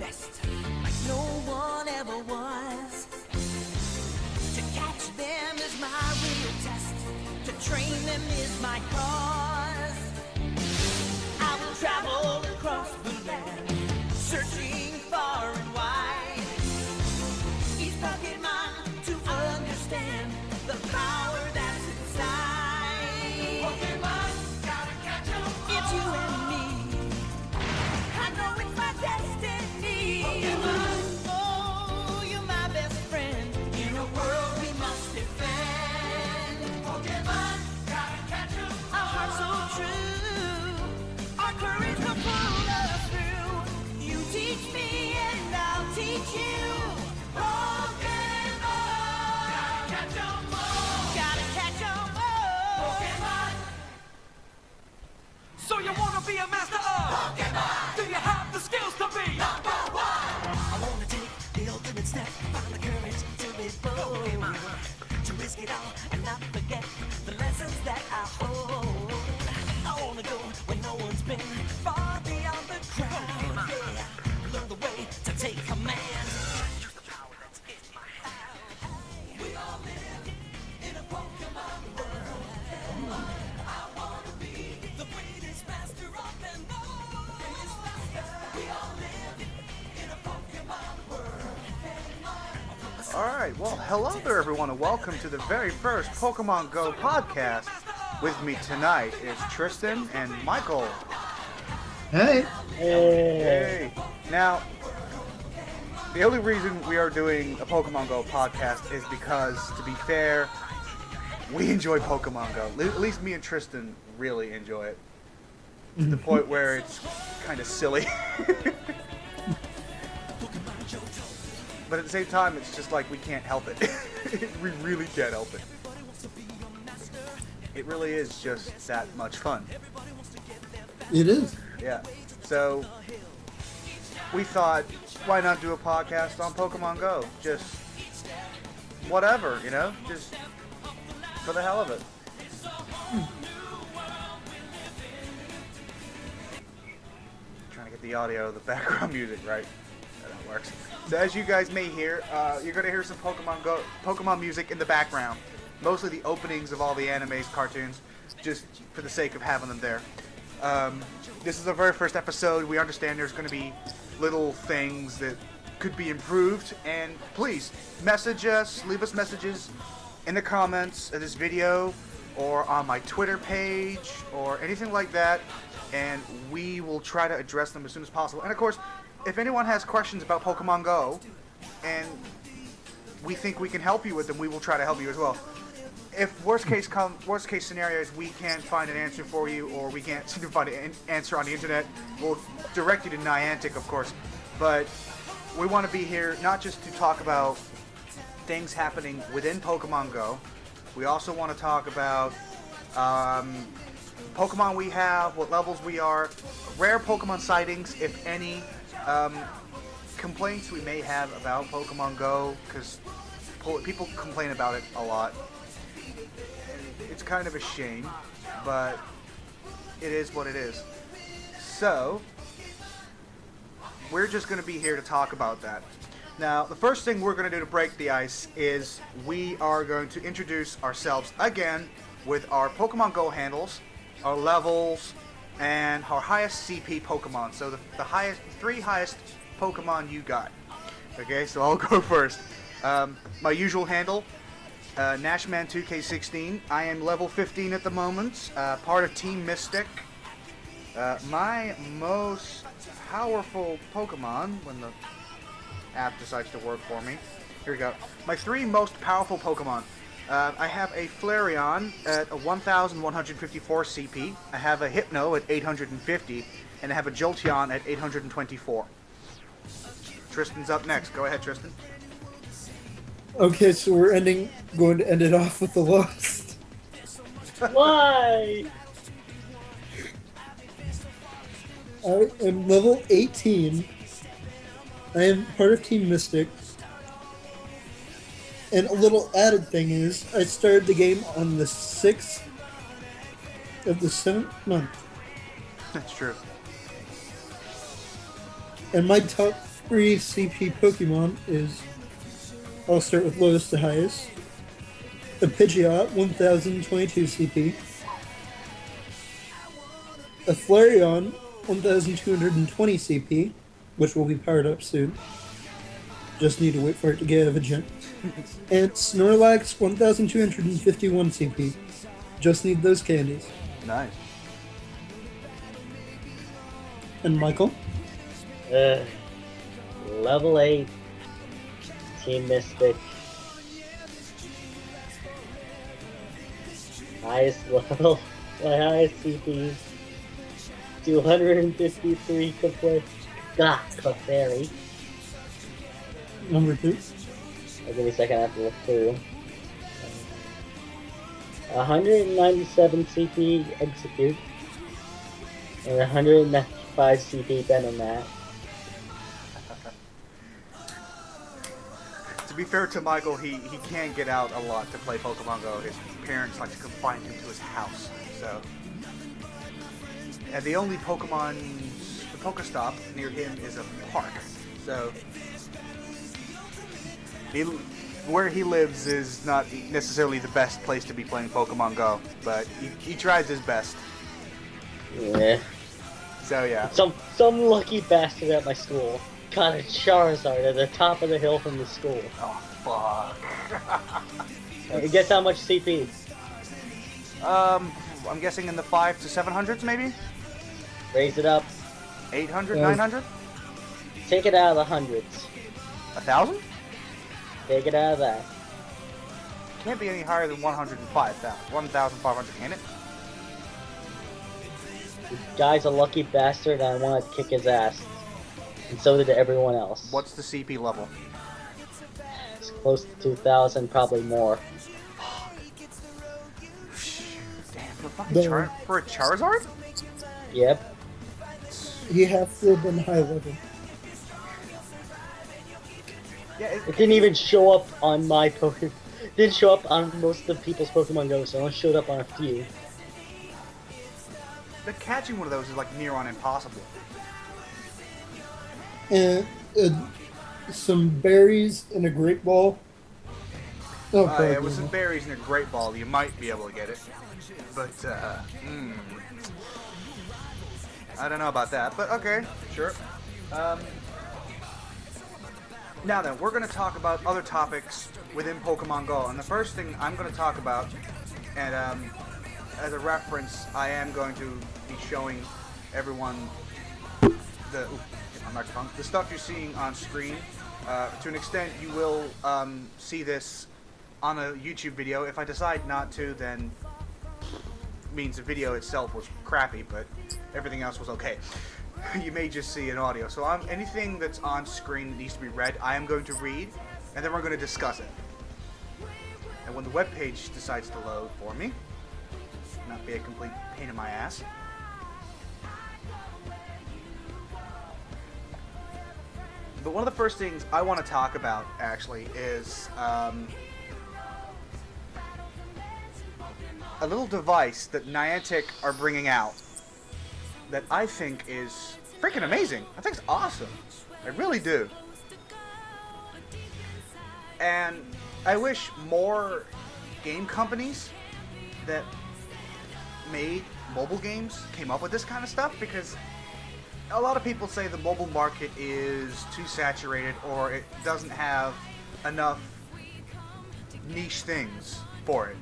best, like no one ever was. To catch them is my real test. To train them is my cause. I will travel across the land, searching far and wide. Each Pokemon to understand the power that's inside. Pokemon, gotta catch 'em all. It's you and me. I know it's my destiny. Pokemon, oh, you're my best friend. In a world we must defend. Pokemon, gotta catch 'em all. Our hearts so true. Our courage will pull us through. You teach me and I'll teach you. Pokemon, gotta catch 'em all. Gotta catch 'em all. Pokemon. So you wanna be a master of Pokemon. Do you have the skills to be Number one. I wanna take the ultimate step, find the courage to be bold, to risk it all and not forget the lessons that I hold. I wanna go where no one's been, far beyond the crowd. Yeah, learn the way to take command. Use the power that's in my hand. We all live in a Pokemon world. I wanna be the greatest master of them all. We all live in a Pokemon world. Alright, well, hello there everyone and welcome to the very first Pokemon Go podcast. With me tonight is Tristen and Mikael. Hey. Hey. Now, the only reason we are doing a Pokemon Go podcast is because, to be fair, we enjoy Pokemon Go. At least me and Tristen really enjoy it. To the point where it's kind of silly. But at the same time, it's just like we can't help it. We really can't help it. It really is just that much fun. It is. Yeah. So, we thought, why not do a podcast on Pokemon Go? Just whatever, you know? Just for the hell of it. Trying to get the audio of the background music right. That works. So as you guys may hear, you're going to hear some Pokemon music in the background. Mostly the openings of all the animes, cartoons, just for the sake of having them there. This is our very first episode. We understand there's going to be little things that could be improved. And please, message us, leave us messages in the comments of this video or on my Twitter page or anything like that. And we will try to address them as soon as possible. And of course, if anyone has questions about Pokemon Go and we think we can help you with them, we will try to help you as well. If worst case scenario is we can't find an answer for you or we can't seem to find an answer on the internet, we'll direct you to Niantic, of course. But we want to be here not just to talk about things happening within Pokemon Go. We also want to talk about Pokemon we have, what levels we are, rare Pokemon sightings, if any, complaints we may have about Pokemon Go, because people complain about it a lot. It's kind of a shame, but it is what it is. So, we're just going to be here to talk about that. Now, the first thing we're going to do to break the ice is we are going to introduce ourselves again with our Pokemon Go handles, our levels, and our highest CP Pokemon. So the three highest Pokemon you got. Okay, so I'll go first. My usual handle, Nashman2K16. I am level 15 at the moment, part of Team Mystic. My most powerful Pokemon, when the app decides to work for me. Here we go. My three most powerful Pokemon. I have a Flareon at 1,154 CP. I have a Hypno at 850, and I have a Jolteon at 824. Tristan's up next. Go ahead, Tristen. Okay, so we're going to end it off with the lowest. Why? I am level 18. I am part of Team Mystic. And a little added thing is, I started the game on the 6th of the 7th month. That's true. And my top free CP Pokemon is, I'll start with lowest to highest. A Pidgeot, 1022 CP. A Flareon, 1220 CP, which will be powered up soon. Just need to wait for it to give a gem. And Snorlax, 1251 CP. Just need those candies. Nice. And Michael? Level 8 Team Mystic. Highest level, my highest CP. 253 Clefairy. Number 2. I'll give me a second, I have to look through. 197 CP Execute. And 195 CP Venomat. To be fair to Michael, he can't get out a lot to play Pokemon Go. His parents like to confine him to his house, so. And the only the Pokestop near him is a park, so. Where he lives is not necessarily the best place to be playing Pokemon Go, but he tries his best. Yeah. So yeah. Some lucky bastard at my school got a Charizard at the top of the hill from the school. Oh fuck. Guess how much CP? I'm guessing in the 500 to 700s maybe? Raise it up. 800, 900? Take it out of the hundreds. 1,000? Take it out of that. Can't be any higher than 105,000. 1,500, can it? The guy's a lucky bastard and I want to kick his ass. And so did everyone else. What's the CP level? It's close to 2,000, probably more. Damn, for a Charizard? Yep. You have to have been high level. Yeah, It didn't even show up on my Pokemon. It didn't show up on most of people's Pokemon Go, so it only showed up on a few. But catching one of those is like near on impossible. And some berries and a great ball. Oh, Yeah, with some berries and a great ball, you might be able to get it. But, I don't know about that, but okay, sure. Now then, we're going to talk about other topics within Pokemon Go, and the first thing I'm going to talk about, and as a reference, I am going to be showing everyone the stuff you're seeing on screen. To an extent, you will see this on a YouTube video. If I decide not to, then means the video itself was crappy, but everything else was okay. You may just see an audio. So anything that's on screen that needs to be read, I am going to read, and then we're going to discuss it. And when the web page decides to load for me, not be a complete pain in my ass. But one of the first things I want to talk about, actually, is a little device that Niantic are bringing out that I think is freaking amazing. I think it's awesome. I really do. And I wish more game companies that made mobile games came up with this kind of stuff, because a lot of people say the mobile market is too saturated or it doesn't have enough niche things for it.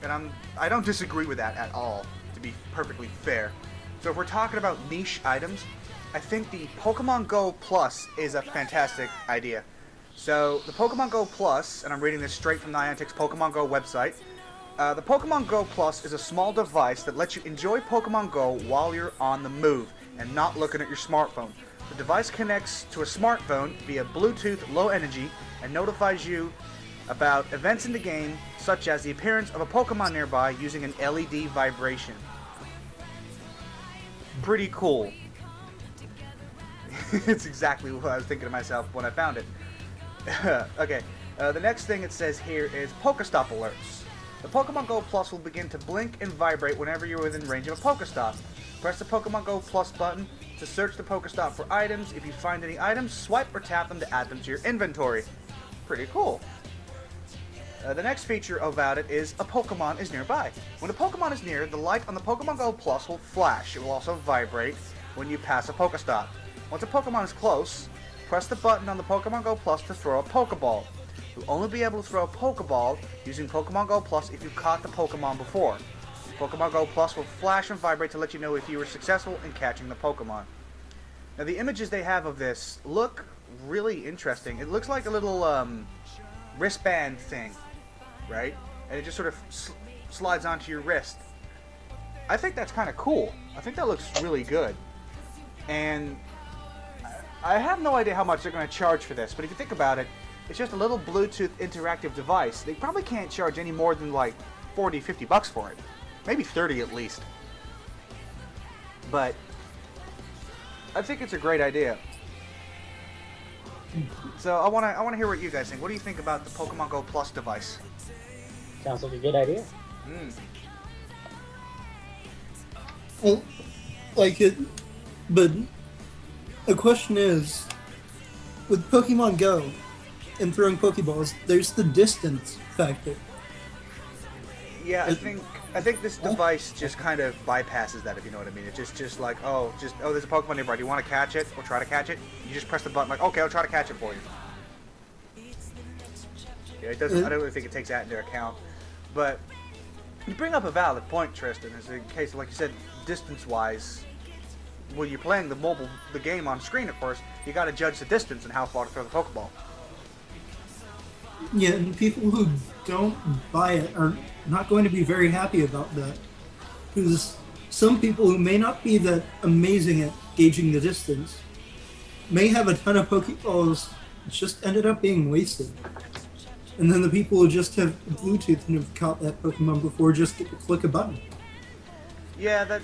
And I don't disagree with that at all, to be perfectly fair. So if we're talking about niche items, I think the Pokemon Go Plus is a fantastic idea. So the Pokemon Go Plus, and I'm reading this straight from Niantic's Pokemon Go website, the Pokemon Go Plus is a small device that lets you enjoy Pokemon Go while you're on the move and not looking at your smartphone. The device connects to a smartphone via Bluetooth Low Energy and notifies you about events in the game, such as the appearance of a Pokemon nearby using an LED vibration. Pretty cool. It's exactly what I was thinking to myself when I found it. Okay, the next thing it says here is Pokestop alerts. The Pokemon Go Plus will begin to blink and vibrate whenever you're within range of a Pokestop. Press the Pokemon Go Plus button to search the Pokestop for items. If you find any items, swipe or tap them to add them to your inventory. Pretty cool. The next feature about it is a Pokemon is nearby. When a Pokemon is near, the light on the Pokemon Go Plus will flash. It will also vibrate when you pass a Pokestop. Once a Pokemon is close, press the button on the Pokemon Go Plus to throw a Pokeball. You'll only be able to throw a Pokeball using Pokemon Go Plus if you caught the Pokemon before. Pokemon Go Plus will flash and vibrate to let you know if you were successful in catching the Pokemon. Now the images they have of this look really interesting. It looks like a little wristband thing, right? And it just sort of slides onto your wrist. I think that's kind of cool. I think that looks really good. And I have no idea how much they're going to charge for this, but if you think about it, it's just a little Bluetooth interactive device. They probably can't charge any more than like 40, 50 bucks for it. Maybe 30 at least. But I think it's a great idea. So I want to hear what you guys think. What do you think about the Pokemon Go Plus device? Sounds like a good idea. Well, like it, but the question is, with Pokemon Go and throwing Pokeballs, there's the distance factor. Yeah, I think this device just kind of bypasses that, if you know what I mean. It's just like, there's a Pokemon nearby. Do you want to catch it or try to catch it? You just press the button like, okay, I'll try to catch it for you. Yeah, it doesn't. I don't really think it takes that into account. But you bring up a valid point, Tristan. Is in case, like you said, distance-wise, when you're playing the game on screen, of course, you got to judge the distance and how far to throw the Pokeball. Yeah, and people who don't buy it are not going to be very happy about that. Because some people who may not be that amazing at gauging the distance may have a ton of Pokeballs that just ended up being wasted. And then the people who just have Bluetooth and have caught that Pokemon before just get to click a button. Yeah, that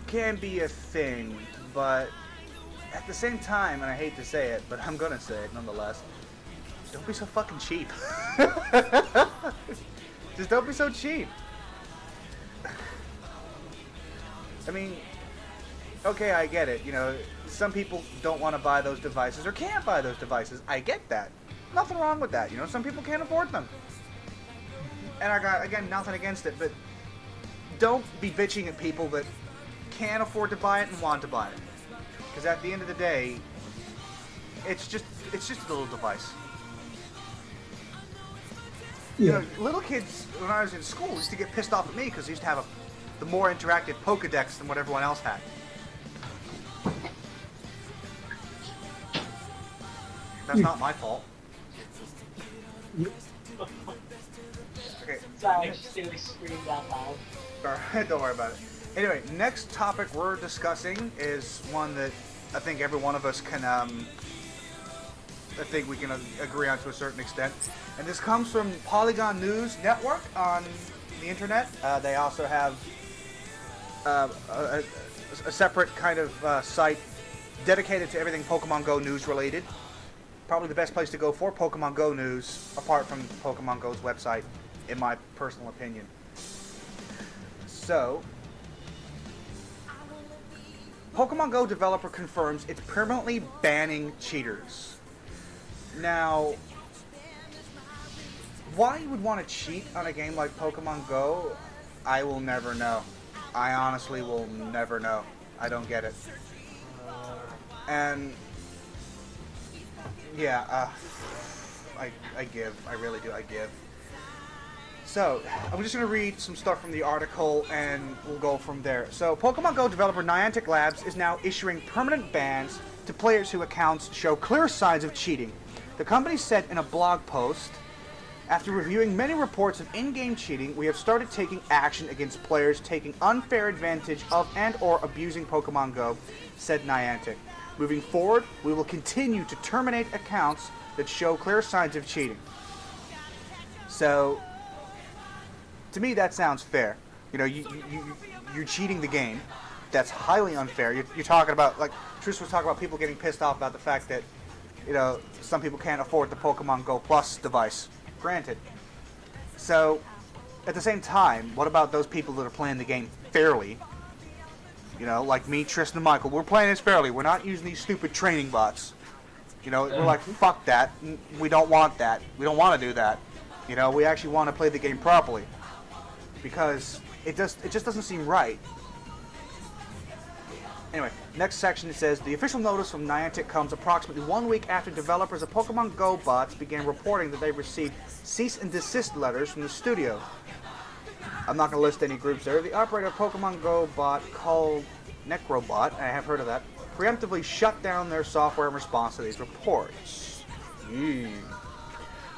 can be a thing, but at the same time, and I hate to say it, but I'm gonna say it nonetheless, don't be so fucking cheap. Just don't be so cheap. I mean, okay, I get it. You know, some people don't want to buy those devices or can't buy those devices. I get that. Nothing wrong with that. You know, some people can't afford them. And I got, again, nothing against it, but don't be bitching at people that can't afford to buy it and want to buy it. Because at the end of the day, it's just a little device. Yeah. You know, little kids, when I was in school, used to get pissed off at me because they used to have the more interactive Pokedex than what everyone else had. That's not my fault. Okay. Sorry, I just nearly screamed out loud. Alright, don't worry about it. Anyway, next topic we're discussing is one that I think every one of us can, I think we can agree on to a certain extent. And this comes from Polygon News Network on the internet. They also have a separate kind of site dedicated to everything Pokemon Go news related. Probably the best place to go for Pokemon Go news, apart from Pokemon Go's website, in my personal opinion. So, Pokemon Go developer confirms it's permanently banning cheaters. Now, why you would want to cheat on a game like Pokemon Go, I will never know. I honestly will never know. I don't get it. And yeah, I give. I really do. I give. So, I'm just going to read some stuff from the article and we'll go from there. So, Pokemon Go developer Niantic Labs is now issuing permanent bans to players whose accounts show clear signs of cheating. The company said in a blog post, after reviewing many reports of in-game cheating, we have started taking action against players taking unfair advantage of and or abusing Pokemon Go, said Niantic. Moving forward, we will continue to terminate accounts that show clear signs of cheating. So, to me, that sounds fair. You know, you're cheating the game. That's highly unfair. You're talking about, like, Tris was talking about people getting pissed off about the fact that, you know, some people can't afford the Pokemon Go Plus device. Granted. So, at the same time, what about those people that are playing the game fairly You know, like me, Tristan, and Michael. We're playing this fairly. We're not using these stupid training bots. You know, we're like, fuck that. We don't want that. We don't want to do that. You know, we actually want to play the game properly. Because it just doesn't seem right. Anyway, next section it says, the official notice from Niantic comes approximately 1 week after developers of Pokemon Go bots began reporting that they received cease and desist letters from the studio. I'm not going to list any groups there. The operator of Pokemon Go bot called Necrobot, I have heard of that, preemptively shut down their software in response to these reports.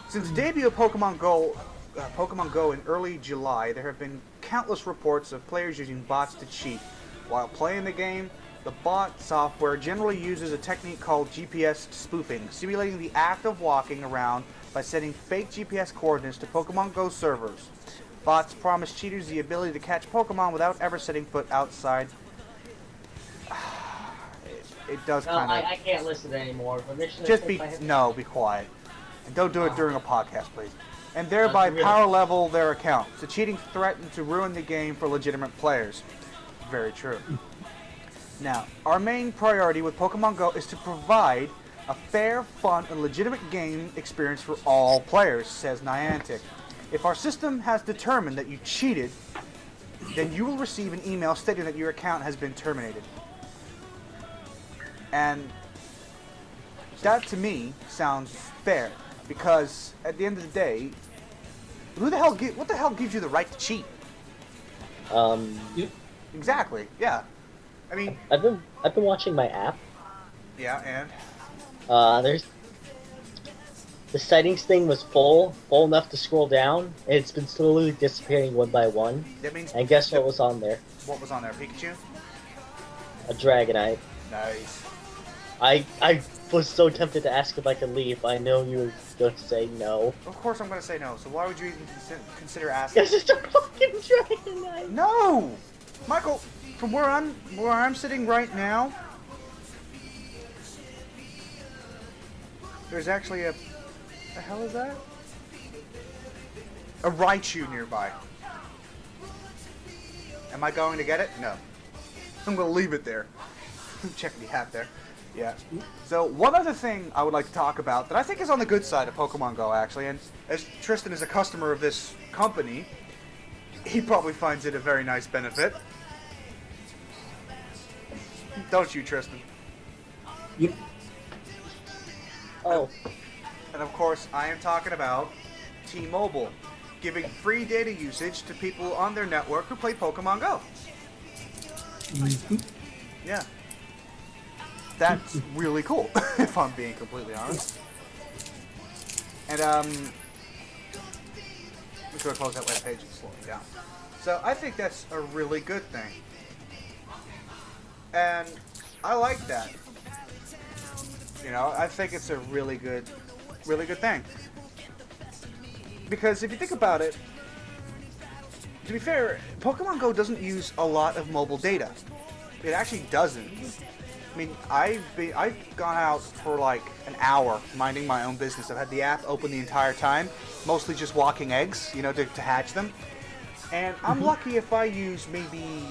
Since the debut of Pokemon Go in early July, there have been countless reports of players using bots to cheat. While playing the game, the bot software generally uses a technique called GPS spoofing, simulating the act of walking around by sending fake GPS coordinates to Pokemon Go servers. Bots promise cheaters the ability to catch Pokemon without ever setting foot outside. It does kind of... I can't listen anymore. Just be quiet. And don't do it during a podcast, please. And thereby power level their accounts. The cheating threatened to ruin the game for legitimate players. Very true. Now, our main priority with Pokemon Go is to provide a fair, fun, and legitimate game experience for all players, says Niantic. If our system has determined that you cheated, then you will receive an email stating that your account has been terminated. And that, to me, sounds fair. Because, at the end of the day, what the hell gives you the right to cheat? Yep. Exactly, yeah. I mean... I've been watching my app. Yeah, and? There's... The settings thing was full enough to scroll down, and it's been slowly disappearing one by one. That means... And guess what was on there? What was on there? Pikachu? A Dragonite. Nice. I was so tempted to ask if I could leave. I know you were going to say no. Of course I'm going to say no, so why would you even consider asking? Because it's a fucking Dragonite! No! Michael, from where I'm sitting right now, there's actually a... The hell is that? A Raichu nearby. Am I going to get it? No. I'm going to leave it there. Check the hat there. Yeah. So one other thing I would like to talk about that I think is on the good side of Pokemon Go, actually, and as Tristan is a customer of this company, he probably finds it a very nice benefit. Don't you, Tristan? Yep. Oh. And of course, I am talking about T-Mobile, giving free data usage to people on their network who play Pokemon Go. Yeah. That's really cool, if I'm being completely honest. And, I'm just going to close that web page and slow it down. So, I think that's a really good thing. And I like that. You know, I think it's a really good thing. Because if you think about it, to be fair, Pokemon Go doesn't use a lot of mobile data. It actually doesn't. I mean, I've gone out for like an hour minding my own business. I've had the app open the entire time, mostly just walking eggs, you know, to hatch them. And I'm lucky if I use maybe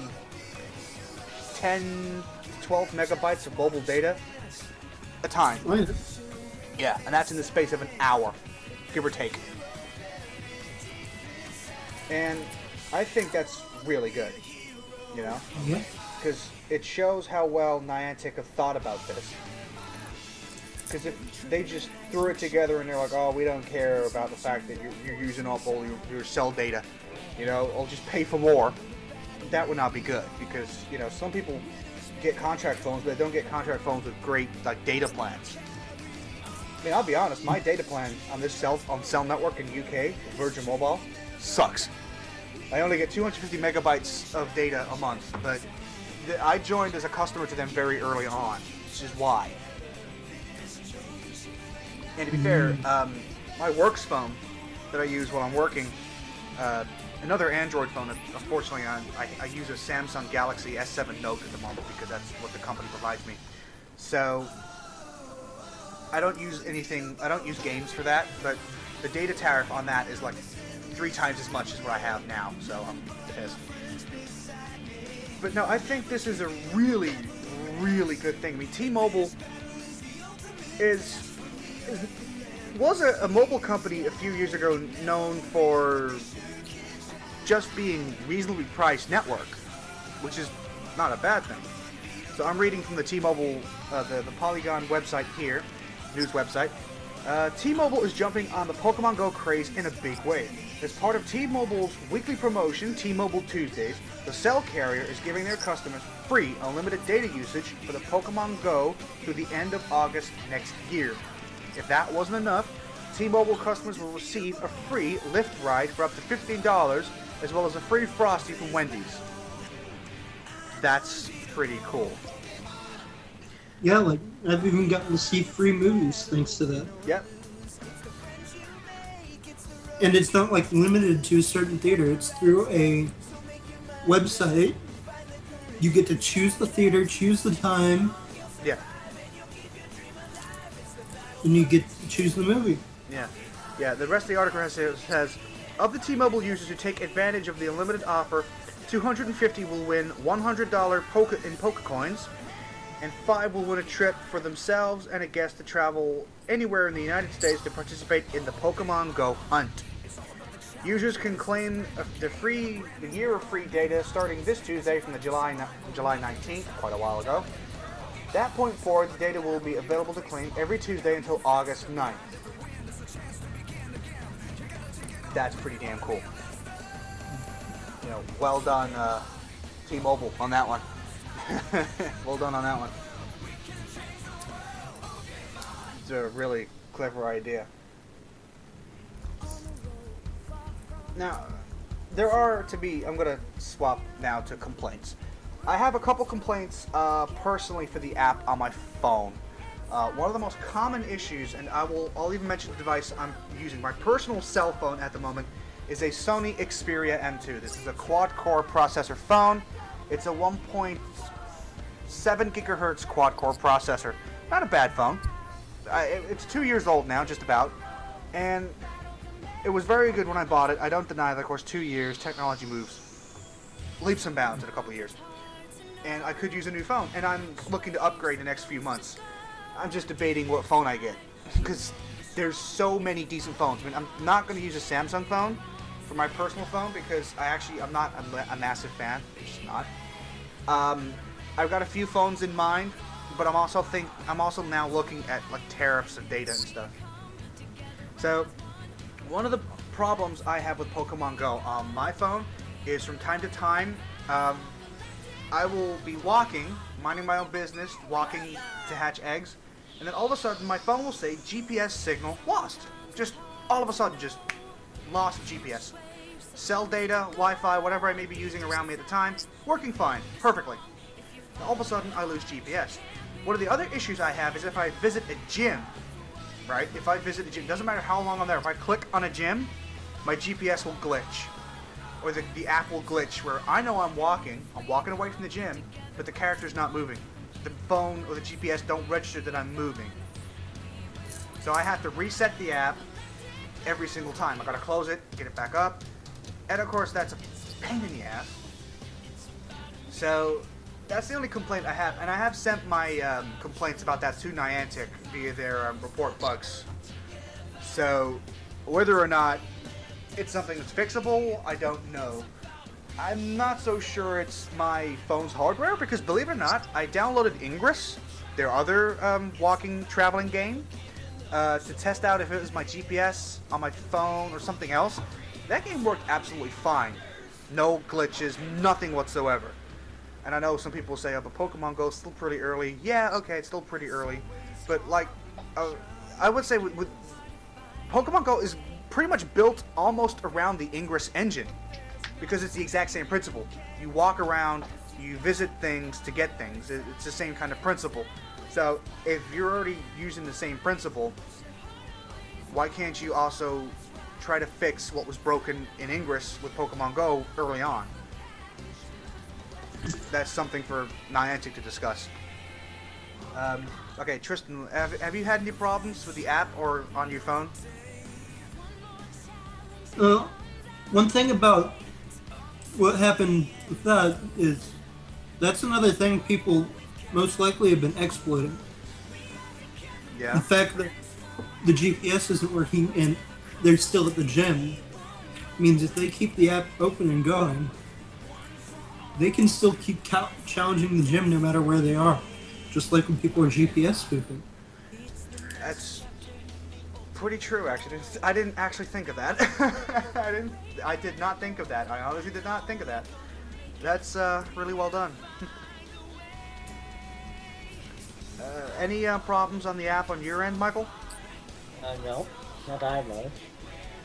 10, 12 megabytes of mobile data a time. Yeah, and that's in the space of an hour, give or take. And I think that's really good, you know? Yeah. Because it shows how well Niantic have thought about this. Because if they just threw it together and they're like, oh, we don't care about the fact that you're using up all your cell data, you know, I'll just pay for more, that would not be good. Because, you know, some people get contract phones, but they don't get contract phones with great, like, data plans. I mean, I'll be honest, my data plan on this cell network in UK, Virgin Mobile, sucks. I only get 250 megabytes of data a month, but I joined as a customer to them very early on, which is why. And to be fair, my works phone that I use while I'm working, another Android phone, unfortunately I use a Samsung Galaxy S7 Note at the moment because that's what the company provides me. So I don't use games for that, but the data tariff on that is like 3 times as much as what I have now, so I'm pissed. But no, I think this is a really, really good thing. I mean, T-Mobile was a mobile company a few years ago known for just being reasonably priced network, which is not a bad thing. So I'm reading from the T-Mobile, the Polygon website here, news website. T-Mobile is jumping on the Pokemon Go craze in a big way. As part of T-Mobile's weekly promotion, T-Mobile Tuesdays, the cell carrier is giving their customers free unlimited data usage for the Pokemon Go through the end of August next year. If that wasn't enough, T-Mobile customers will receive a free Lyft ride for up to $15, as well as a free Frosty from Wendy's. That's pretty cool. Yeah, like, I've even gotten to see free movies thanks to that. Yep. And it's not like limited to a certain theater. It's through a website. You get to choose the theater, choose the time, Yeah. and you get to choose the movie. Yeah. Yeah, the rest of the article says, of the T-Mobile users who take advantage of the unlimited offer, 250 will win $100 in Poke Coins, and 5 will win a trip for themselves and a guest to travel anywhere in the United States to participate in the Pokemon Go hunt. Users can claim the year of free data starting this Tuesday from July 19th, quite a while ago. At that point forward, the data will be available to claim every Tuesday until August 9th. That's pretty damn cool. You know, well done, T-Mobile on that one. Well done on that one. It's a really clever idea. Now, I'm gonna swap now to complaints. I have a couple complaints personally for the app on my phone. One of the most common issues, and I'll even mention the device I'm using. My personal cell phone at the moment is a Sony Xperia M2. This is a quad-core processor phone. It's a 1.7 gigahertz quad-core processor. Not a bad phone. It's 2 years old now, just about. And it was very good when I bought it. I don't deny that, of course, 2 years, technology moves leaps and bounds in a couple of years. And I could use a new phone, and I'm looking to upgrade in the next few months. I'm just debating what phone I get, because there's so many decent phones. I mean, I'm not going to use a Samsung phone for my personal phone, because I'm not a massive fan. I'm just not. I've got a few phones in mind, but I'm also now looking at like tariffs and data and stuff. So, one of the problems I have with Pokemon Go on my phone is from time to time, I will be walking, minding my own business, walking to hatch eggs, and then all of a sudden my phone will say GPS signal lost. Just all of a sudden, just lost GPS. Cell data, Wi-Fi, whatever I may be using around me at the time, working fine, perfectly. All of a sudden, I lose GPS. One of the other issues I have is if I visit a gym, right? If I visit a gym, doesn't matter how long I'm there, if I click on a gym, my GPS will glitch. Or the app will glitch where I know I'm walking away from the gym, but the character's not moving. The phone or the GPS don't register that I'm moving. So I have to reset the app every single time. I gotta close it, get it back up, and of course that's a pain in the ass. So that's the only complaint I have, and I have sent my complaints about that to Niantic via their report bugs. So whether or not it's something that's fixable, I don't know. I'm not so sure it's my phone's hardware, because believe it or not, I downloaded Ingress, their other walking, traveling game, to test out if it was my GPS on my phone or something else. That game worked absolutely fine. No glitches, nothing whatsoever. And I know some people say, oh, but Pokemon Go is still pretty early. Yeah, okay, it's still pretty early. But, like, I would say with Pokemon Go is pretty much built almost around the Ingress engine, because it's the exact same principle. You walk around, you visit things to get things. It's the same kind of principle. So if you're already using the same principle, why can't you also try to fix what was broken in Ingress with Pokemon Go early on? That's something for Niantic to discuss. Okay, Tristen, have you had any problems with the app or on your phone? One thing about what happened with that is That's another thing people most likely have been exploiting. Yeah. The fact that the GPS isn't working and they're still at the gym means if they keep the app open and going, they can still keep challenging the gym no matter where they are. Just like when people are GPS spoofing. That's pretty true, actually. I didn't actually think of that. I did not think of that. I honestly did not think of that. That's really well done. Any problems on the app on your end, Michael? No, not that I know.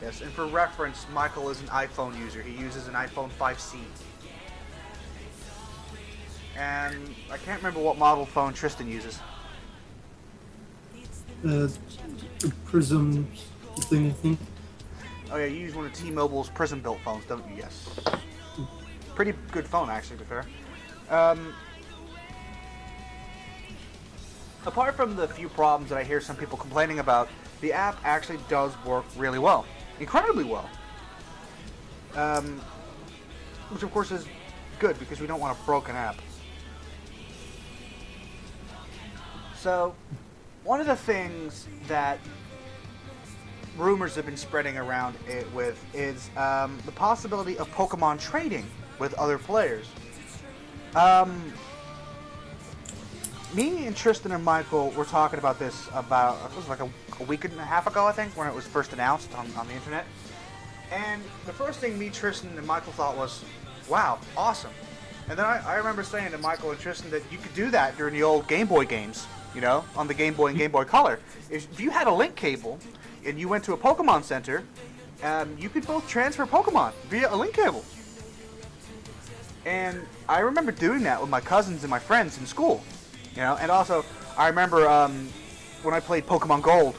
Yes, and for reference, Michael is an iPhone user. He uses an iPhone 5C. And I can't remember what model phone Tristen uses. The Prism thing, I think. Oh yeah, you use one of T-Mobile's Prism-built phones, don't you? Yes. Pretty good phone, actually, to be fair. Apart from the few problems that I hear some people complaining about, the app actually does work really well. Incredibly well. Which of course is good, because we don't want a broken app. So, one of the things that rumors have been spreading around it with is the possibility of Pokemon trading with other players. Me and Tristen and Michael were talking about this about, it was like a week and a half ago, I think, when it was first announced on the internet. And the first thing me, Tristen, and Michael thought was, wow, awesome. And then I remember saying to Michael and Tristen that you could do that during the old Game Boy games, you know, on the Game Boy and Game Boy Color. If you had a link cable and you went to a Pokemon Center, you could both transfer Pokemon via a link cable. And I remember doing that with my cousins and my friends in school, you know. And also, I remember when I played Pokemon Gold,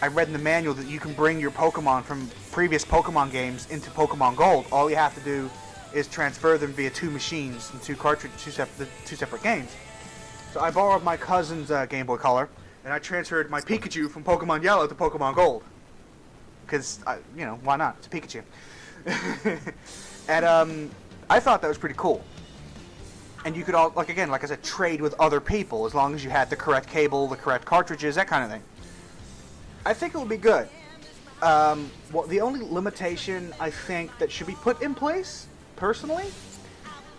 I read in the manual that you can bring your Pokemon from previous Pokemon games into Pokemon Gold. All you have to do is transfer them via two machines and two separate games. So I borrowed my cousin's Game Boy Color, and I transferred my Pikachu from Pokemon Yellow to Pokemon Gold. Because, you know, why not? It's a Pikachu. And I thought that was pretty cool. And you could all, like I said, trade with other people as long as you had the correct cable, the correct cartridges, that kind of thing. I think it would be good. Well, the only limitation I think that should be put in place, personally,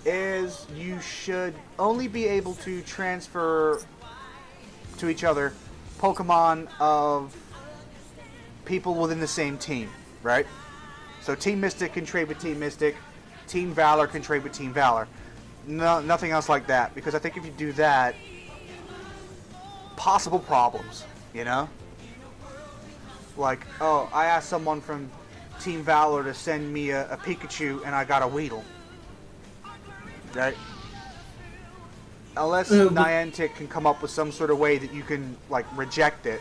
is you should only be able to transfer to each other Pokemon of people within the same team, right? So Team Mystic can trade with Team Mystic, Team Valor can trade with Team Valor. No, nothing else like that, because I think if you do that, possible problems, you know? Like, oh, I asked someone from Team Valor to send me a Pikachu and I got a Weedle. Right? Unless Niantic can come up with some sort of way that you can, like, reject it.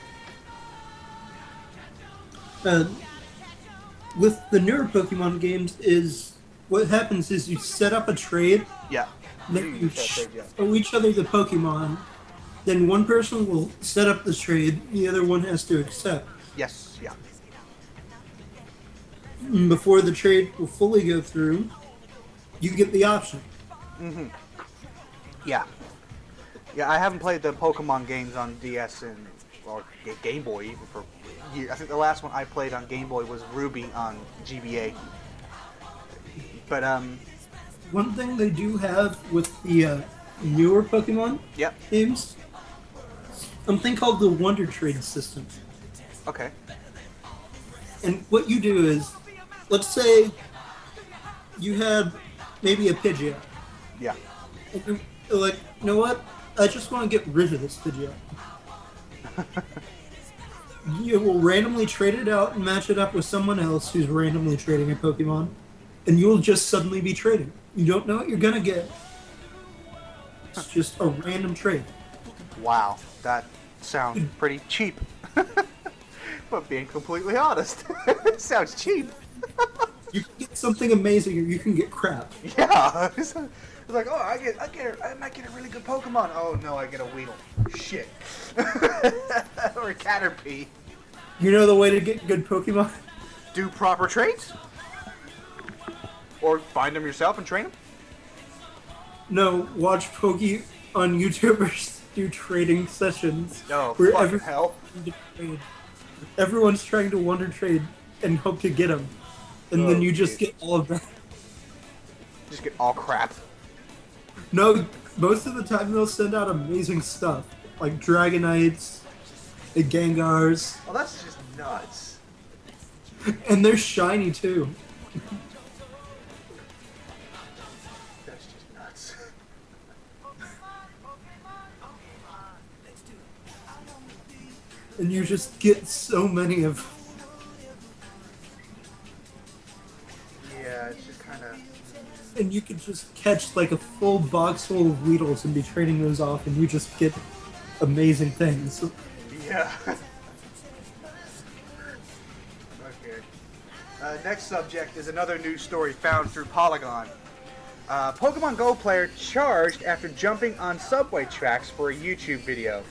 With the newer Pokemon games, is what happens is you set up a trade. Yeah. Then you show each other the Pokemon. Then one person will set up the trade, the other one has to accept. Yes, yeah. And before the trade will fully go through, you get the option. Mm-hmm. Yeah. Yeah, I haven't played the Pokemon games on DS or Game Boy even for years. I think the last one I played on Game Boy was Ruby on GBA. But, one thing they do have with the newer Pokemon games, something called the Wonder Trade system. Okay. And what you do is, let's say you had maybe a Pidgeot. Yeah. And you're like, you know what? I just want to get rid of this Pidgeot. You will randomly trade it out and match it up with someone else who's randomly trading a Pokemon, and you'll just suddenly be trading. You don't know what you're gonna get. It's just a random trade. Wow, that sounds pretty cheap. But being completely honest, it sounds cheap. You can get something amazing, or you can get crap. Yeah, it's like, oh, I might get a really good Pokemon. Oh no, I get a Weedle. Shit. Or a Caterpie. You know the way to get good Pokemon? Do proper trades, or find them yourself and train them. No, watch Pokey on YouTubers do trading sessions Oh, where fucking hell. everyone's trying to wonder trade and hope to get them, and then Oh, you just Jesus. get all of that. Just get all crap. No, most of the time they'll send out amazing stuff like Dragonites, the Gengars, Oh, that's just nuts. and they're shiny too. That's just nuts. And you just get so many of. Yeah, it's just kind of... And you could just catch like a full box full of Weedles and be trading those off, and you just get amazing things. Yeah. Okay. Next subject is another news story found through Polygon. Pokemon Go player charged after jumping on subway tracks for a YouTube video.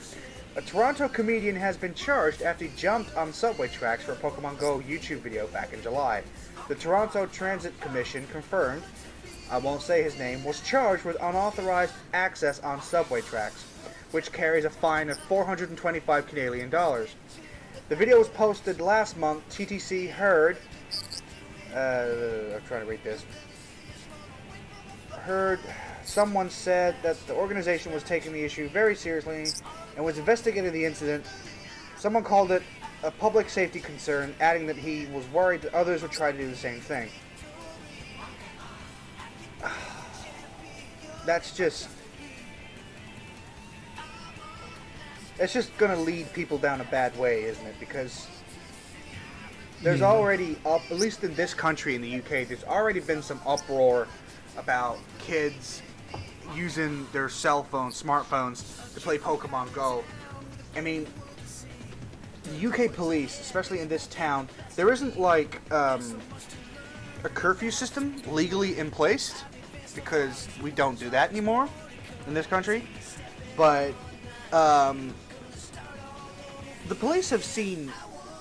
A Toronto comedian has been charged after he jumped on subway tracks for a Pokemon Go YouTube video back in July. The Toronto Transit Commission confirmed, I won't say his name, was charged with unauthorized access on subway tracks, which carries a fine of 425 Canadian dollars. The video was posted last month. TTC heard, I'm trying to read this, heard someone said that the organization was taking the issue very seriously and was investigating the incident. Someone called it a public safety concern, adding that he was worried that others would try to do the same thing. That's just... it's just gonna lead people down a bad way, isn't it? Because there's already, at least in this country, in the UK, there's already been some uproar about kids using their cell phones, smartphones, to play Pokemon Go. I mean, the UK police, especially in this town, there isn't like a curfew system legally in place, because we don't do that anymore in this country. But the police have seen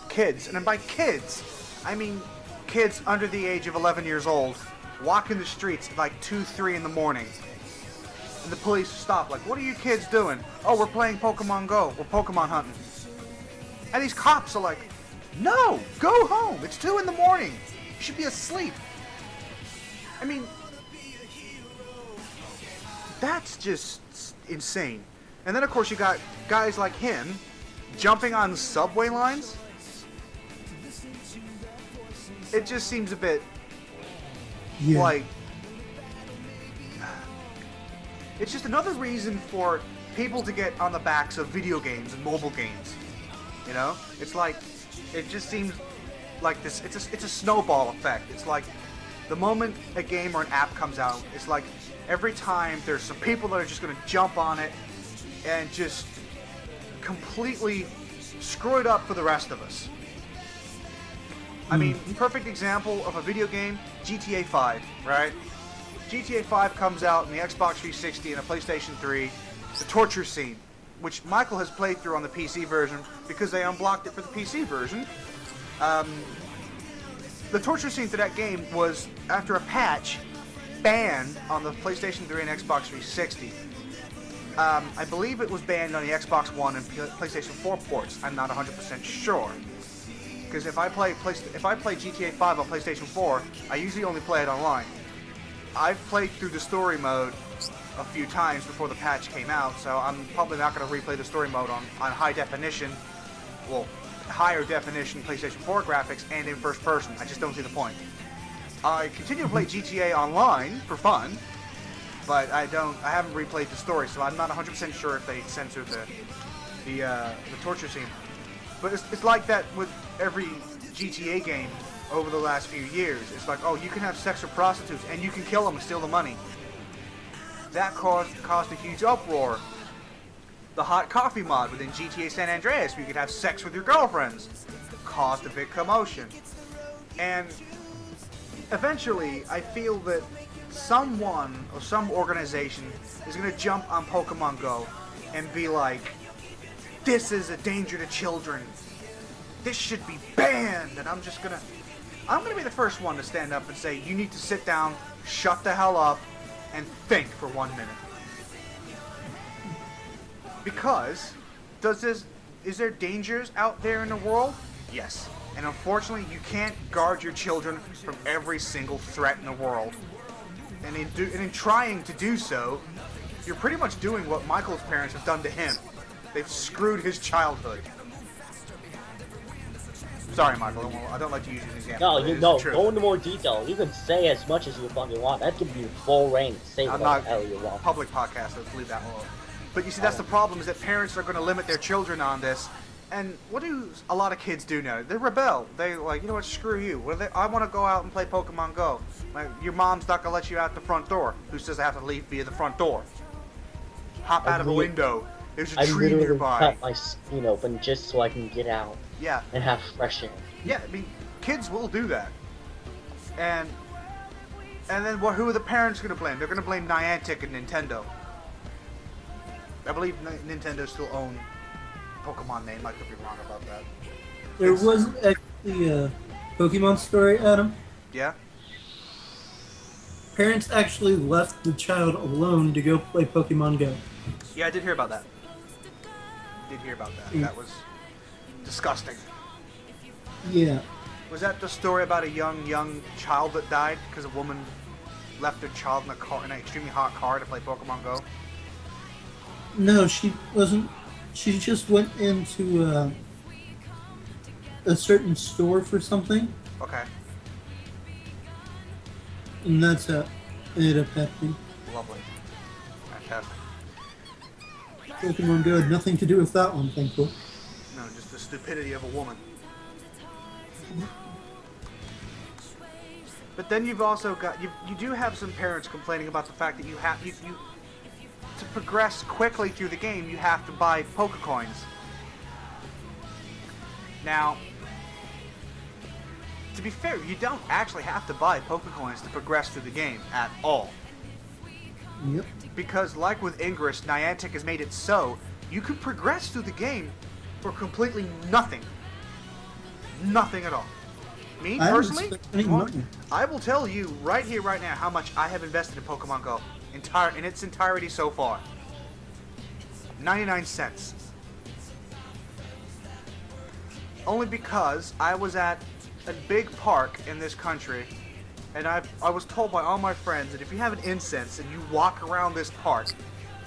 kids, and by kids, I mean kids under the age of 11 years old, walking the streets at like 2, 3 in the morning. And the police stop, like, what are you kids doing? Oh, we're playing Pokemon Go. We're Pokemon hunting. And these cops are like, no, go home. It's 2 in the morning. You should be asleep. I mean, that's just insane. And then, of course, you got guys like him jumping on subway lines. It just seems a bit like... it's just another reason for people to get on the backs of video games and mobile games. You know? It's like... it just seems like this... It's a snowball effect. It's like the moment a game or an app comes out, it's like every time there's some people that are just going to jump on it and just completely screw it up for the rest of us. I mean, perfect example of a video game, GTA 5, right? GTA 5 comes out in the Xbox 360 and a PlayStation 3, the torture scene, which Michael has played through on the PC version because they unblocked it for the PC version. The torture scene to that game was, after a patch, banned on the PlayStation 3 and Xbox 360. I believe it was banned on the Xbox One and PlayStation 4 ports. I'm not 100% sure. Because if I play GTA 5 on PlayStation 4, I usually only play it online. I've played through the story mode a few times before the patch came out, so I'm probably not going to replay the story mode on high definition, well, higher definition PlayStation 4 graphics and in first person. I just don't see the point. I continue to play GTA Online for fun, but I haven't replayed the story, so I'm not 100% sure if they censored the torture scene. But it's like that with every GTA game over the last few years. It's like, oh, you can have sex with prostitutes and you can kill them and steal the money. That caused a huge uproar. The hot coffee mod within GTA San Andreas, where you could have sex with your girlfriends, caused a big commotion. And eventually, I feel that someone or some organization is going to jump on Pokemon Go and be like, this is a danger to children. This should be banned. And I'm going to be the first one to stand up and say, you need to sit down, shut the hell up, and think for 1 minute. Because, is there dangers out there in the world? Yes. And unfortunately, you can't guard your children from every single threat in the world. And in trying to do so, you're pretty much doing what Michael's parents have done to him. They've screwed his childhood. Sorry, Michael, I don't like to use an example. No, go into more detail. You can say as much as you fucking want. That gives you full reign to say what the hell you want. Public podcast, let's leave that alone. But you see, that's the problem, is that parents are going to limit their children on this. And what do a lot of kids do now? They rebel. They like, you know what, screw you. I want to go out and play Pokemon Go. Your mom's not going to let you out the front door. Who says I have to leave via the front door? Hop out of a window. There's a tree nearby. I literally cut my skin open just so I can get out. Yeah. And have fresh air. Yeah, I mean, kids will do that. And then who are the parents going to blame? They're going to blame Niantic and Nintendo. I believe Nintendo still owns Pokemon name. I could be wrong about that. There was actually a Pokemon story, Adam. Yeah? Parents actually left the child alone to go play Pokemon Go. Yeah, I did hear about that. That was disgusting. Yeah. Was that the story about a young child that died because a woman left their child in an extremely hot car to play Pokemon Go? No, she wasn't. She just went into a certain store for something, Okay. and that's how it ended up happening. Lovely. Fantastic. Pokemon Go had nothing to do with that one, thankfully. No, just the stupidity of a woman. But then you've also got you do have some parents complaining about the fact that you to progress quickly through the game, you have to buy Pokecoins. Now, to be fair, you don't actually have to buy Pokecoins to progress through the game at all. Yep. Because like with Ingress, Niantic has made it so you can progress through the game for completely nothing. Nothing at all. Me, personally, I will tell you right here, right now, how much I have invested in Pokemon Go. In its entirety so far. 99 cents. Only because I was at a big park in this country, and I was told by all my friends that if you have an incense and you walk around this park,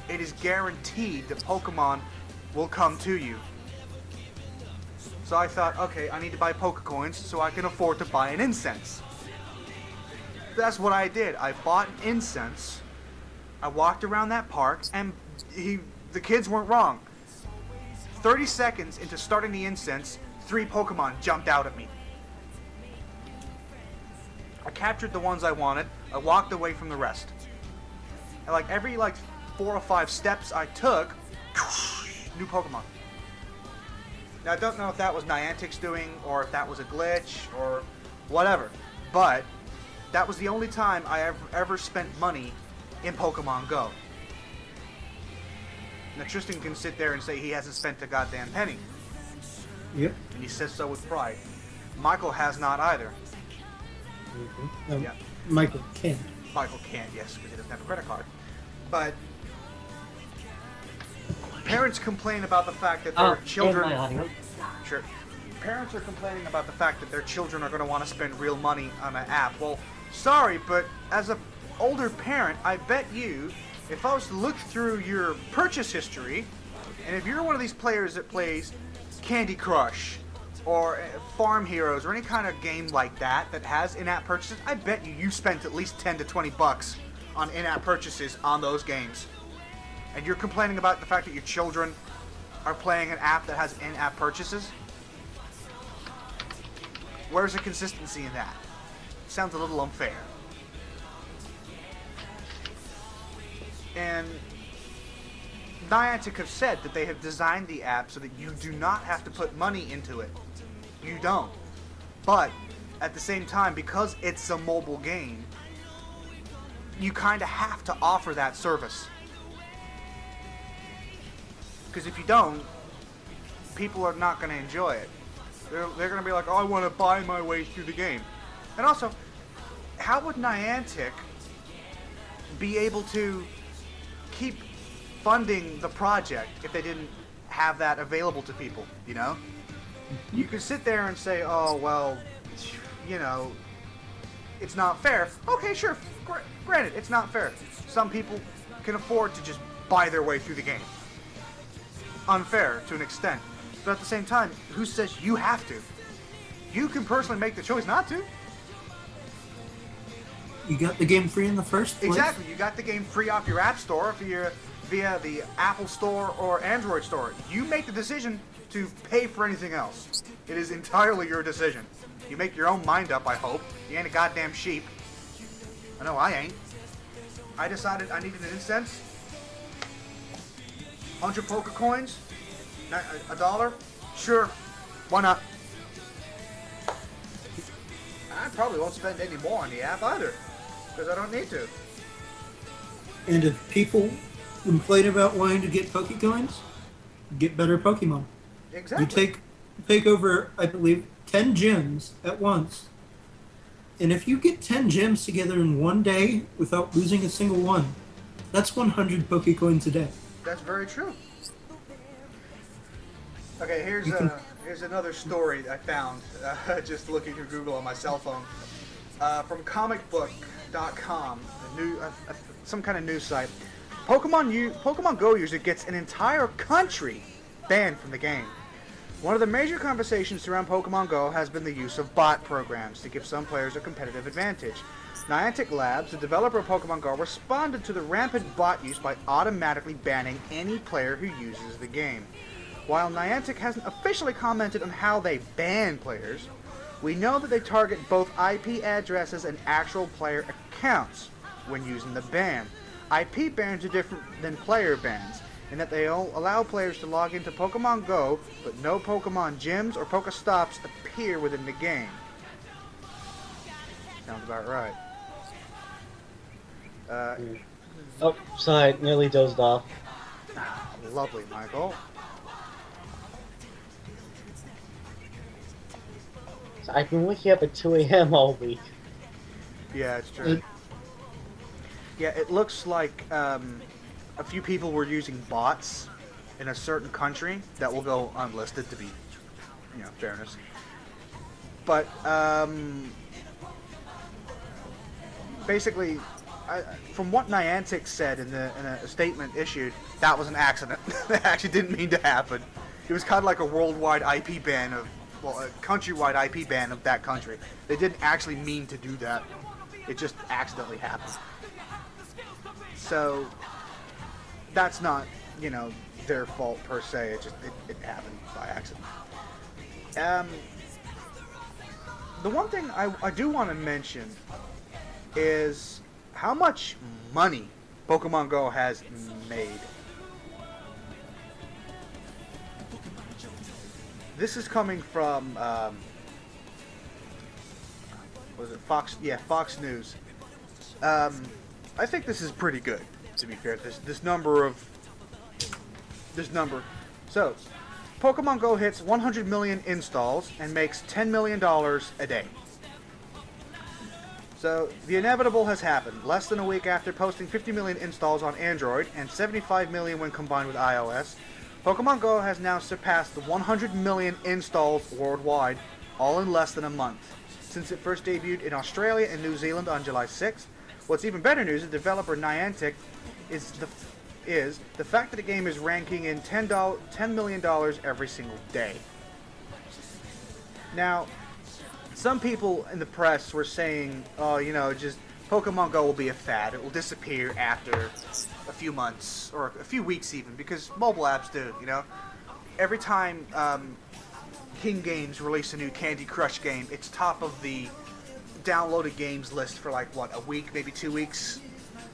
it is guaranteed that Pokemon will come to you. So I thought, okay, I need to buy Pokecoins so I can afford to buy an incense. That's what I did. I bought an incense. I walked around that park, and the kids weren't wrong. 30 seconds into starting the incense, 3 Pokemon jumped out at me. I captured the ones I wanted. I walked away from the rest. And every 4 or 5 steps I took, new Pokemon. Now I don't know if that was Niantic's doing, or if that was a glitch, or whatever. But that was the only time I ever spent money in Pokemon Go. Now Tristen can sit there and say he hasn't spent a goddamn penny. Yep. And he says so with pride. Michael has not either. Mm-hmm. Yeah. Michael can't. Michael can't, yes, because he doesn't have a credit card. But parents complain about the fact that their children... Sure. Parents are complaining about the fact that their children are going to want to spend real money on an app. Well, sorry, but as an older parent, I bet you, if I was to look through your purchase history, and if you're one of these players that plays Candy Crush, or Farm Heroes, or any kind of game like that that has in-app purchases, I bet you spent at least 10 to 20 bucks on in-app purchases on those games. And you're complaining about the fact that your children are playing an app that has in-app purchases? Where's the consistency in that? Sounds a little unfair. And Niantic have said that they have designed the app so that you do not have to put money into it. You don't. But at the same time, because it's a mobile game, you kind of have to offer that service. Because if you don't, people are not going to enjoy it. They're going to be like, oh, I want to buy my way through the game. And also, how would Niantic be able to keep funding the project if they didn't have that available to people, you know? You could sit there and say, oh, well, you know, it's not fair. Okay, sure, granted, it's not fair. Some people can afford to just buy their way through the game. Unfair to an extent. But at the same time, who says you have to? You can personally make the choice not to. You got the game free in the first place? Exactly, you got the game free off your app store via the Apple Store or Android Store. You make the decision to pay for anything else. It is entirely your decision. You make your own mind up, I hope. You ain't a goddamn sheep. I know I ain't. I decided I needed an incense. 100 poker coins? $1? Sure. Why not? I probably won't spend any more on the app either. Because I don't need to. And if people complain about wanting to get Pokecoins, get better Pokemon. Exactly. You take over, I believe, 10 gyms at once. And if you get 10 gyms together in one day without losing a single one, that's 100 Pokecoins a day. That's very true. Okay, here's another story I found just looking through Google on my cell phone from comicbook.com, some kind of news site. Pokemon Go user gets an entire country banned from the game. One of the major conversations around Pokemon Go has been the use of bot programs to give some players a competitive advantage. Niantic Labs, the developer of Pokemon Go, responded to the rampant bot use by automatically banning any player who uses the game. While Niantic hasn't officially commented on how they ban players, we know that they target both IP addresses and actual player accounts when using the ban. IP bans are different than player bans, in that they allow players to log into Pokemon Go, but no Pokemon gyms or Pokestops appear within the game. Sounds about right. Oh, sorry, nearly dozed off. Lovely, Michael. So I've been waking up at 2 a.m. all week. Yeah, it's true. Yeah, it looks like a few people were using bots in a certain country that will go unlisted to be, fairness. But basically, from what Niantic said in a statement issued, that was an accident. That actually didn't mean to happen. It was kind of like a worldwide IP ban a countrywide IP ban of that country. They didn't actually mean to do that. It just accidentally happened. So that's not, their fault per se. It happened by accident. The one thing I do want to mention is how much money Pokemon Go has made. This is coming from, was it Fox? Yeah, Fox News. I think this is pretty good, to be fair. This number. So, Pokemon Go hits 100 million installs and makes $10 million a day. So, the inevitable has happened. Less than a week after posting 50 million installs on Android and 75 million when combined with iOS, Pokemon Go has now surpassed the 100 million installs worldwide, all in less than a month. Since it first debuted in Australia and New Zealand on July 6th, what's even better news is developer Niantic is the fact that the game is ranking in $10 million every single day. Now, some people in the press were saying, just Pokemon Go will be a fad. It will disappear after a few months, or a few weeks even, because mobile apps do, Every time King Games release a new Candy Crush game, it's top of the downloaded games list for a week, maybe 2 weeks.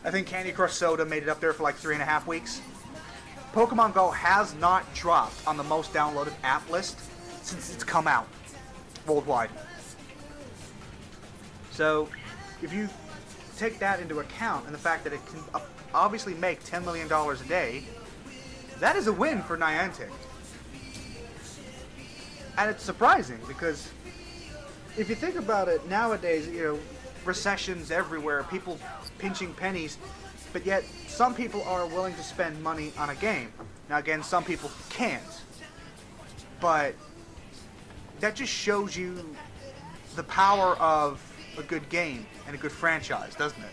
I think Candy Crush Soda made it up there for 3.5 weeks. Pokemon Go has not dropped on the most downloaded app list since it's come out worldwide. So, if you take that into account and the fact that it can obviously make $10 million a day, that is a win for Niantic. And it's surprising because if you think about it nowadays, recessions everywhere, people pinching pennies, But yet, some people are willing to spend money on a game. Now again, some people can't. But that just shows you the power of a good game and a good franchise, doesn't it?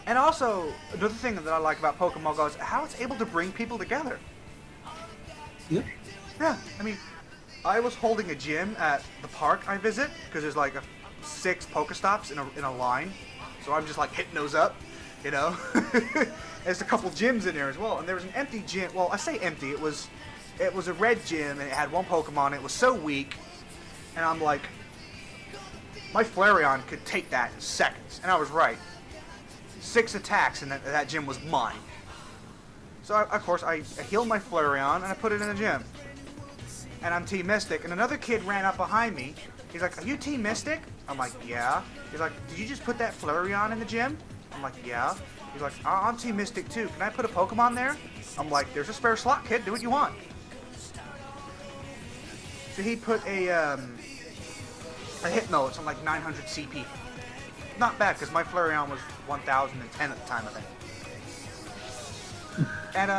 And also, another thing that I like about Pokemon Go is how it's able to bring people together. Yep. Yeah, I mean, I was holding a gym at the park I visit, because there's like 6 Pokestops in a line. So I'm just like hitting those up, you know? There's a couple gyms in there as well, and there was an empty gym. Well, I say empty, it was a red gym, and it had one Pokemon. It was so weak, and I'm like, my Flareon could take that in seconds, and I was right. 6 attacks, and that gym was mine. So of course I healed my Flareon and I put it in the gym. And I'm Team Mystic, and another kid ran up behind me. He's like, "Are you Team Mystic?" I'm like, "Yeah." He's like, "Did you just put that Flareon in the gym?" I'm like, "Yeah." He's like, "I'm Team Mystic too. Can I put a Pokemon there?" I'm like, "There's a spare slot, kid. Do what you want." So he put a Hypno. It's on like 900 CP. Not bad, because my Flareon was 1010 at the time, I think. And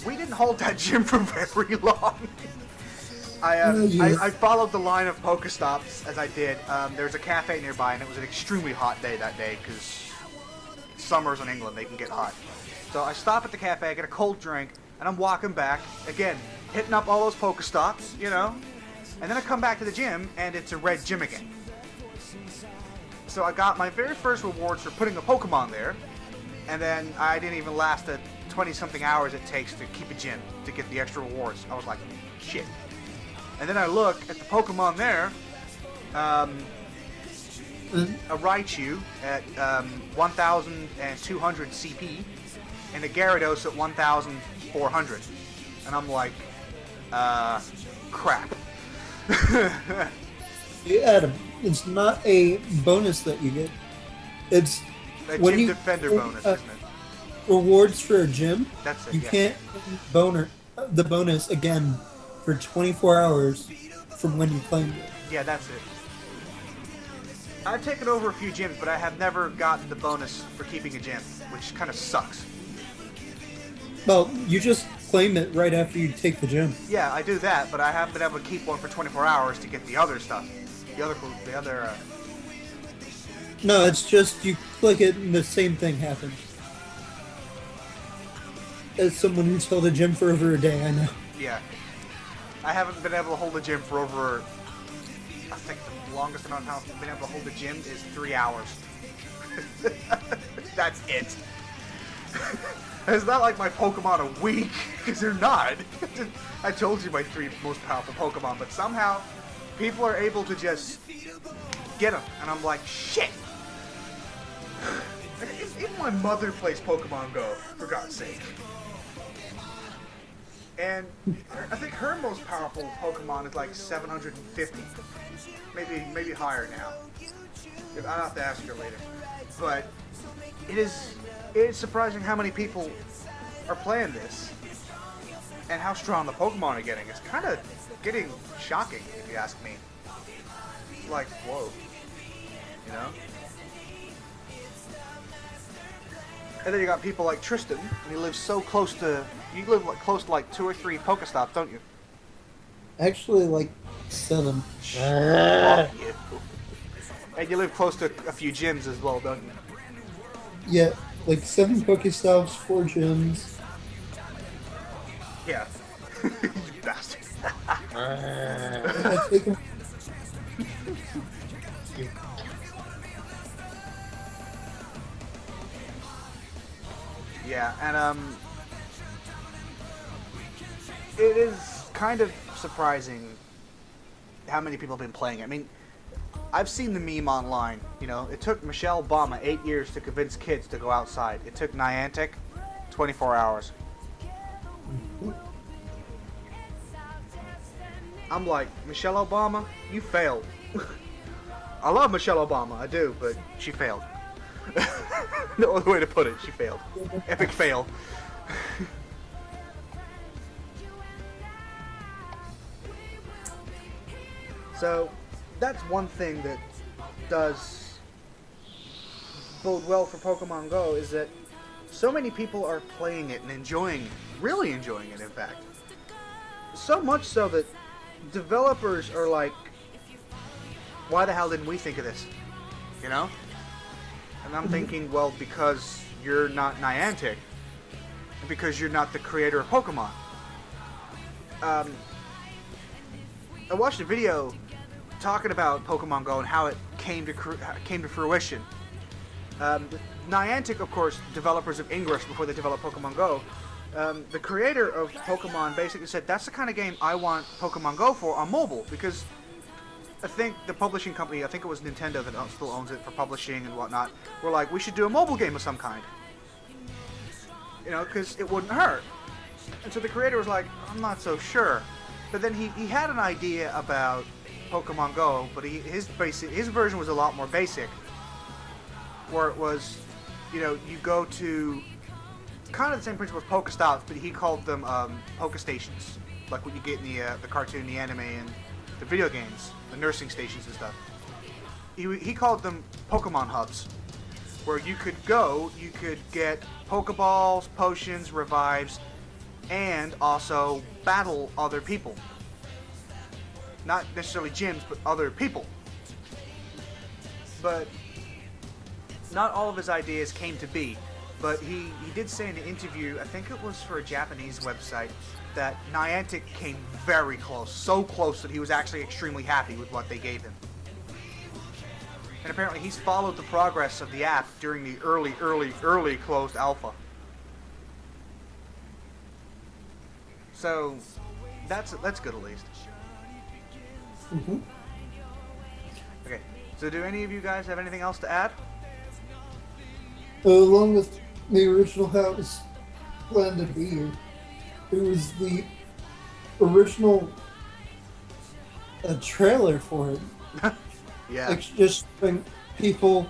we didn't hold that gym for very long. I followed the line of Pokestops as I did. There was a cafe nearby, and it was an extremely hot day that day, because summers in England, they can get hot. So I stop at the cafe, I get a cold drink, and I'm walking back, again, hitting up all those Pokestops, you know? And then I come back to the gym, and it's a red gym again. So I got my very first rewards for putting a Pokemon there, and then I didn't even last the 20-something hours it takes to keep a gym to get the extra rewards. I was like, shit. And then I look at the Pokemon there, a Raichu at 1,200 CP, and a Gyarados at 1,400. And I'm like, crap. Hey, Adam, it's not a bonus that you get. It's A when gym you defender bonus, isn't it? rewards for a gym. That's it, You yeah. can't the bonus again for 24 hours from when you claimed it. Yeah, that's it. I've taken over a few gyms, but I have never gotten the bonus for keeping a gym, which kind of sucks. Well, you just claim it right after you take the gym. Yeah, I do that, but I haven't been able to keep one for 24 hours to get the other stuff. The other. No, it's just you click it and the same thing happens. As someone who's held a gym for over a day, I know. Yeah. I haven't been able to hold a gym for over. I think the longest amount of time I've been able to hold a gym is 3 hours. That's it. It's not like my Pokemon a week, because they're not. I told you my 3 most powerful Pokemon, but somehow people are able to just get them, and I'm like, shit. Even my mother plays Pokemon Go, for God's sake. And I think her most powerful Pokemon is like 750. Maybe higher now. I'll have to ask her later. But it's surprising how many people are playing this and how strong the Pokemon are getting. It's kind of getting shocking, if you ask me. Like, whoa. You know? And then you got people like Tristen, and he lives so close to... You live like close to like 2 or 3 Pokestops, don't you? Actually, like 7. Fuck you. And you live close to a few gyms as well, don't you? Yeah, like 7 Pokestops, 4 gyms. Yeah. You bastard. I take 'em- Yeah, and it is kind of surprising how many people have been playing it. I mean, I've seen the meme online, you know, it took Michelle Obama 8 years to convince kids to go outside. It took Niantic 24 hours. I'm like, Michelle Obama, you failed. I love Michelle Obama, I do, but she failed. No other way to put it, she failed. Epic fail. So, that's one thing that does bode well for Pokemon Go is that so many people are playing it and enjoying, really enjoying it, in fact. So much so that developers are like, why the hell didn't we think of this? You know? And I'm thinking, well, because you're not Niantic, and because you're not the creator of Pokemon. I watched a video talking about Pokemon Go and how it came to fruition. Niantic, of course, developers of Ingress before they developed Pokemon Go. The creator of Pokemon basically said, that's the kind of game I want Pokemon Go for on mobile, because I think the publishing company, I think it was Nintendo that still owns it for publishing and whatnot, were like, we should do a mobile game of some kind. You know, because it wouldn't hurt. And so the creator was like, I'm not so sure. But then he had an idea about Pokemon Go, but his version was a lot more basic. Where it was, you know, you go to kind of the same principle as Pokestops, but he called them Pokestations, like what you get in the cartoon, the anime, and the video games, the nursing stations and stuff. He called them Pokemon hubs, where you could go, you could get Pokeballs, potions, revives, and also battle other people. Not necessarily gyms, but other people. But not all of his ideas came to be. But he did say in an interview, I think it was for a Japanese website, that Niantic came very close. So close that he was actually extremely happy with what they gave him. And apparently he's followed the progress of the app during the early closed alpha. So that's good at least. Mm-hmm. Okay, so do any of you guys have anything else to add? Along with the original how it was planned to be, it was the original trailer for it. Yeah. Like just showing people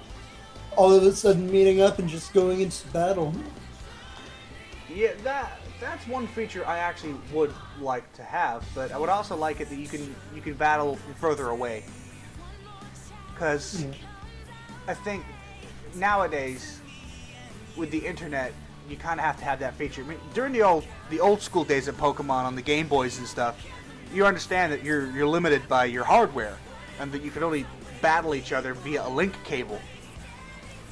all of a sudden meeting up and just going into battle. Yeah, that's one feature I actually would like to have, but I would also like it that you can battle from further away. Because I think nowadays with the internet, you kind of have to have that feature. I mean, during the old school days of Pokemon on the Game Boys and stuff, you understand that you're limited by your hardware, and that you can only battle each other via a link cable.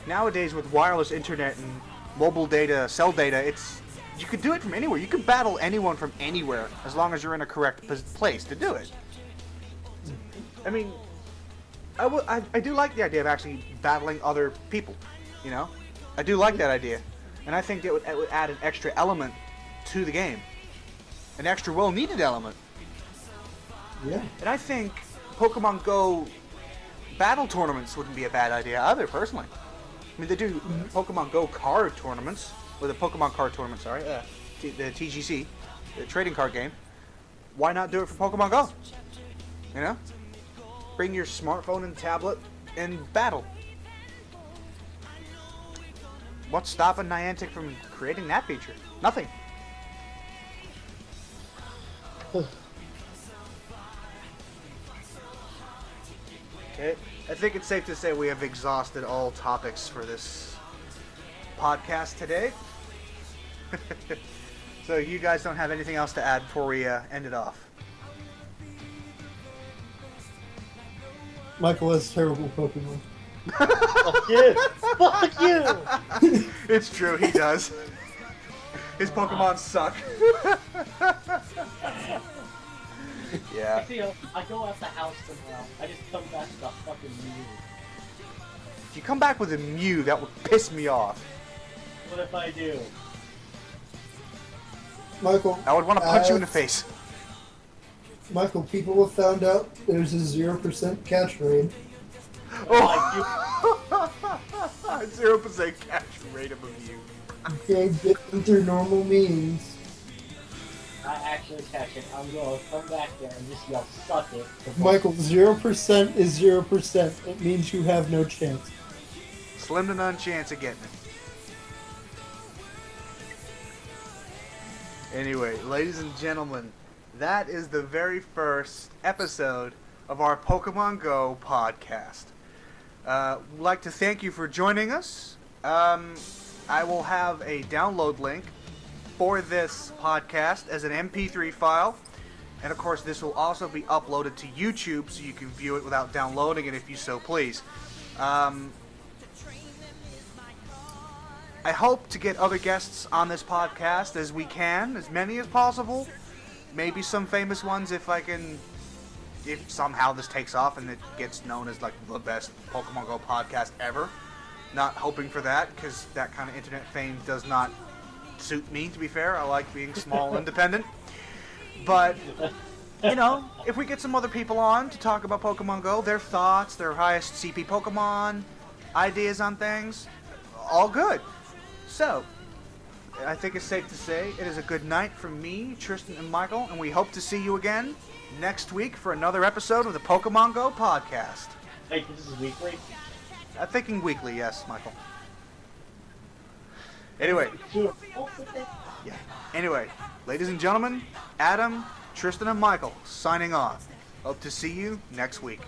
Nowadays, with wireless internet and mobile data, cell data, you can do it from anywhere. You can battle anyone from anywhere as long as you're in a correct place to do it. I mean, I do like the idea of actually battling other people. You know, I do like that idea, and I think it would add an extra element to the game, an extra well-needed element. Yeah. And I think Pokemon Go battle tournaments wouldn't be a bad idea either, personally. I mean, they do Pokemon Go card tournaments, or the Pokemon card tournament, sorry, the TGC, the trading card game. Why not do it for Pokemon Go? You know? Bring your smartphone and tablet and battle. What's stopping Niantic from creating that feature? Nothing. Okay, I think it's safe to say we have exhausted all topics for this podcast today. So you guys don't have anything else to add before we end it off? Michael has terrible Pokemon. Fuck you! Fuck you! It's true, he does. His Pokemon suck. Yeah. I go out the house tomorrow. I just come back with a fucking Mew. If you come back with a Mew, that would piss me off. What if I do? Michael, I would want to punch you in the face. Michael, people have found out there's a 0% catch rate. Oh! 0% catch rate of a Mew. Okay, get them through normal means. I actually catch it. I'm gonna come back there and just yell, suck it. Michael, 0% is 0%. It means you have no chance. Slim to none chance of getting it. Anyway, ladies and gentlemen, that is the very first episode of our Pokemon Go podcast. Would like to thank you for joining us. I will have a download link for this podcast as an MP3 file. And of course, this will also be uploaded to YouTube so you can view it without downloading it if you so please. I hope to get other guests on this podcast as we can, as many as possible. Maybe some famous ones if somehow this takes off and it gets known as like the best Pokemon Go podcast ever. Not hoping for that, because that kind of internet fame does not suit me, to be fair. I like being small and independent. But, you know, if we get some other people on to talk about Pokemon Go, their thoughts, their highest CP Pokemon, ideas on things, all good. So, I think it's safe to say it is a good night from me, Tristen, and Michael, and we hope to see you again next week for another episode of the Pokemon Go podcast. Hey, this is weekly? I'm thinking weekly, yes, Michael. Anyway. Yeah. Anyway, ladies and gentlemen, Adam, Tristan, and Michael signing off. Hope to see you next week.